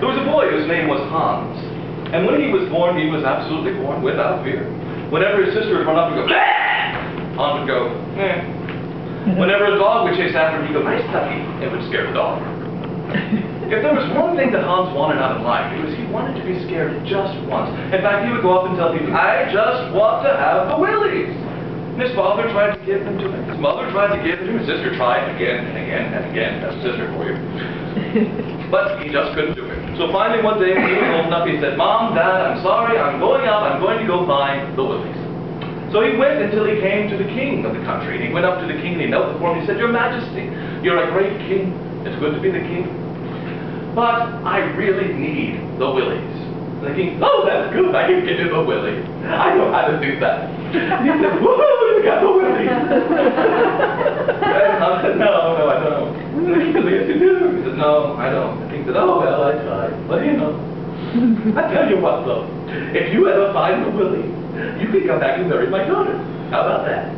There was a boy whose name was Hans. And when he was born without fear. Whenever his sister would run up and go, "Bleh!" Hans would go, "Eh." Whenever a dog would chase after him, he'd go, "Nice puppy." It would scare the dog. If there was one thing that Hans wanted out of life, it was he wanted to be scared just once. In fact, he would go up and tell people, "I just want to have the willies." And his father tried to give them to him. His mother tried to give them to him. His sister tried again and again and again. That's a sister for you. But he just couldn't do it. So finally one day when he was old enough, he said, "Mom, Dad, I'm sorry, I'm going out. I'm going to go find the willies." So he went until he came to the king of the country. And he went up to the king and he knelt before him. He said, "Your Majesty, you're a great king. It's good to be the king. But I really need the willies." And the king, "Oh, that's good. I can give you the willies. I know how to do that." He said, "Woohoo, you got the willies." And Hans said, no, I don't. And the king said, "Yes, you do." He said, "No, I don't." The king said, "Oh, well, I tried. But you know, I tell you what, though. If you ever find the willies, you can come back and marry my daughter. How about that?"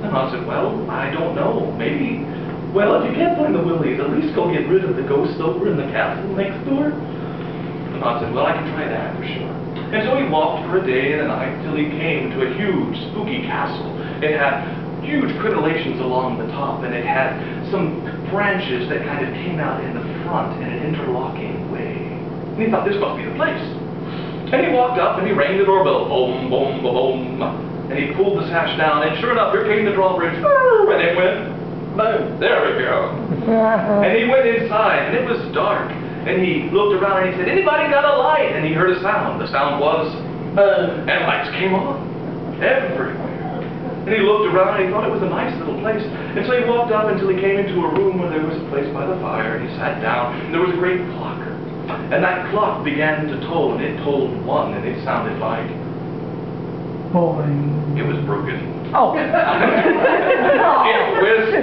And Hans said, "Well, I don't know. Maybe. Well, if you can't find the willies, at least go get rid of the ghost over in the castle next door." And Hans said, "Well, I can try that for sure." And so he walked for a day and a night till he came to a huge, spooky castle. It had huge crenellations along the top, and it had some branches that kind of came out in the front in an interlocking way. And he thought, this must be the place. And he walked up and he rang the doorbell. Boom, boom, boom, boom. And he pulled the sash down, and sure enough, here came the drawbridge. And it went, boom, there we go. And he went inside, and it was dark. And he looked around and he said, "Anybody got a light?" And he heard a sound. The sound was, boom, and lights came on everywhere. And he looked around and he thought it was a nice little place. And so he walked up until he came into a room where there was a place by the fire, and he sat down, and there was a great clock. And that clock began to toll, and it tolled one, and it sounded like, boing. It was broken. Oh. It was,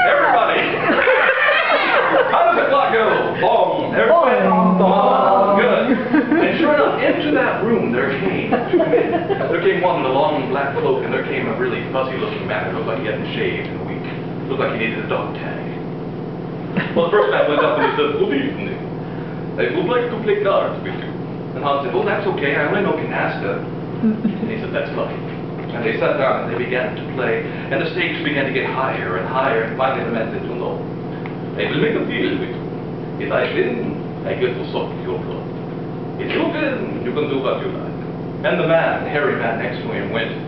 everybody. How does the clock go? Boom. Everybody. Good. And sure enough, into that room there came two men. There came one in a long black cloak, and there came a really fuzzy-looking man who looked like he hadn't shaved in a week. Looked like he needed a dog tag. Well, the first man went up and he said, "Good evening. I would like to play cards with you." And Hans said, "Oh, that's okay. I only know canasta." And he said, "That's fine." And they sat down and they began to play, and the stakes began to get higher and higher, and finally the man said, "You know, I will make a deal with you. If I win, I get to suck your blood. If you win, you can do what you like." And the man, the hairy man next to him, went, and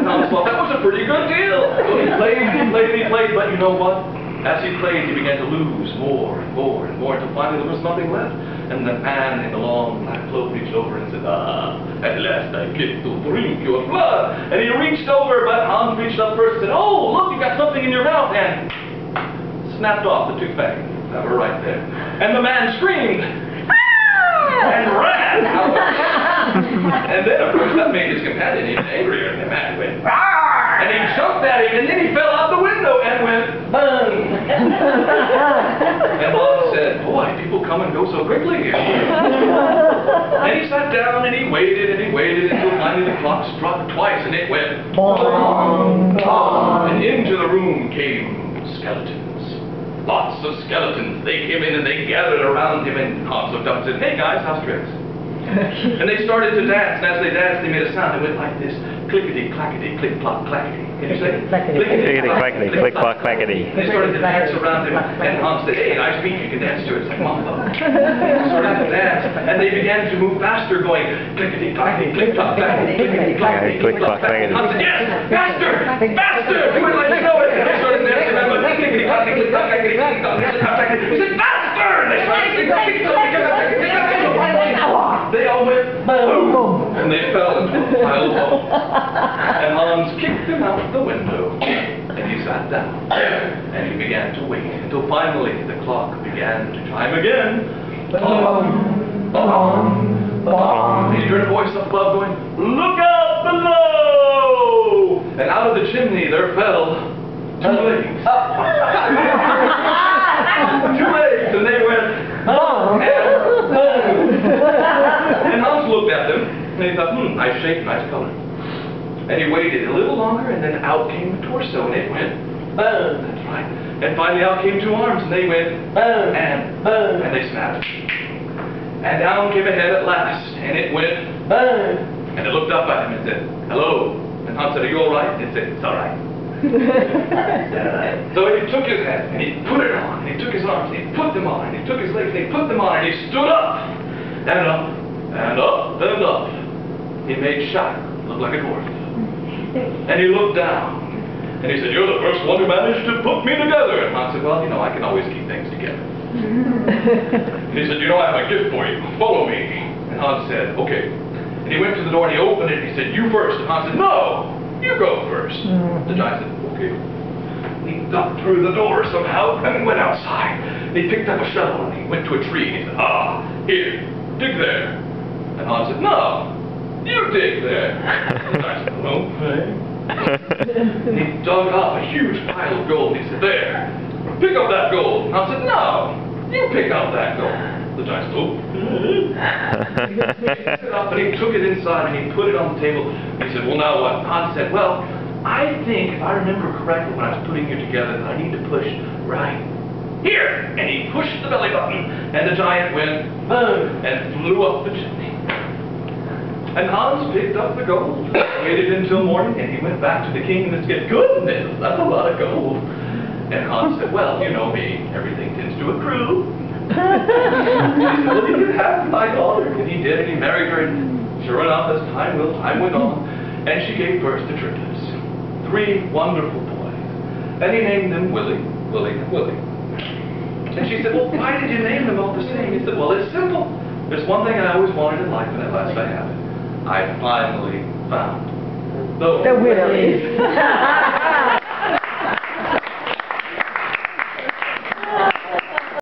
Hans thought that was a pretty good deal. So he played, but you know what? As he played, he began to lose more and more and more, until finally there was nothing left. And the man in the long black cloak reached over and said, "Ah, at last I get to drink your blood." And he reached over, but Hans reached up first and said, "Oh, look, you got something in your mouth," and snapped off the two fangs that were right there. And the man screamed and ran out. And then, of course, that made his companion even angrier, and the man went, "Arr!" And he jumped at him, and then he fell out the window and went, boom. And Hans said, "Boy, people come and go so quickly here." And he sat down and he waited until finally the clock struck twice, and it went, bong, bong. And into the room came skeletons. Lots of skeletons. They came in and they gathered around him, and Hans looked up and said, "Hey guys, how's tricks?" And they started to dance, and as they danced, they made a sound. It went like this: clickety, clackety, click, clock, clackety. Can you say it? Clickety, clackety, click, clock, clackety. They started to dance around him, and Hans said, "Hey, nice beat, you can dance to it." It's like, "Mambo." They started to dance, and they began to move faster, going clickety, clackety, click, clock, clackety, clickety, clackety, click, clock, clackety. Hans said, "Yes, faster, faster!" He went like, "You know it." And they started dancing around, going clickety, clackety, click, clock, clackety, click, clock, clackety. He said, "Faster!" And they started singing, clickety, clackety, click, clock, clackety. They all went boom, and they fell into a pile of bone. And Hans kicked them out the window, and he sat down, and he began to wait until finally the clock began to chime again. Bong, bong, bong. And he heard a voice up above going, "Look out below!" And out of the chimney there fell two legs. Two legs, and they went, "Bong, and boom." And Hans looked at them, and he thought, nice shape, nice color. And he waited a little longer, and then out came the torso, and it went, boom. right? And finally out came two arms, and they went, boom, and they snapped. And down came a head at last, and it went, boom, and it looked up at him and said, hello. And Hans said, are you all right? And he said, it's all right. So he took his head, and he put it on, and he took his arms, and he put them on, and he took his legs, and he put them on, and he stood up, and up, and up, and up. He made Shaq look like a dwarf. And he looked down, and he said, you're the first one who managed to put me together. And Hans said, well, you know, I can always keep things together. And he said, you know, I have a gift for you. Follow me. And Hans said, okay. And he went to the door, and he opened it, and he said, you first. And Hans said, no, you go first. The giant said, okay. And he ducked through the door somehow, and went outside. And he picked up a shovel, and he went to a tree, and he said, ah, here, dig there. And Hans said, no, you dig there. And I said, okay. And he dug up a huge pile of gold. He said, there, pick up that gold. And I said, no, you pick up that gold. The giant said, okay. He picked it up and he took it inside and he put it on the table. He said, well, now what? And Hans said, well, I think, if I remember correctly when I was putting you together, that I need to push right here. And he pushed the belly button, and the giant went, boom, and flew up the chimney. And Hans picked up the gold, waited until morning, and he went back to the king and said, goodness, that's a lot of gold. And Hans said, well, you know me, everything tends to accrue. He said, well, you can have my daughter. And he did, and he married her, and sure enough, as time went on, and she gave birth to triplets, 3 wonderful boys. And he named them Willie, Willie, and Willie. And she said, well, why did you name them all the same? He said, well, it's simple. There's one thing I always wanted in life, and at last I have it. I finally found the Willies.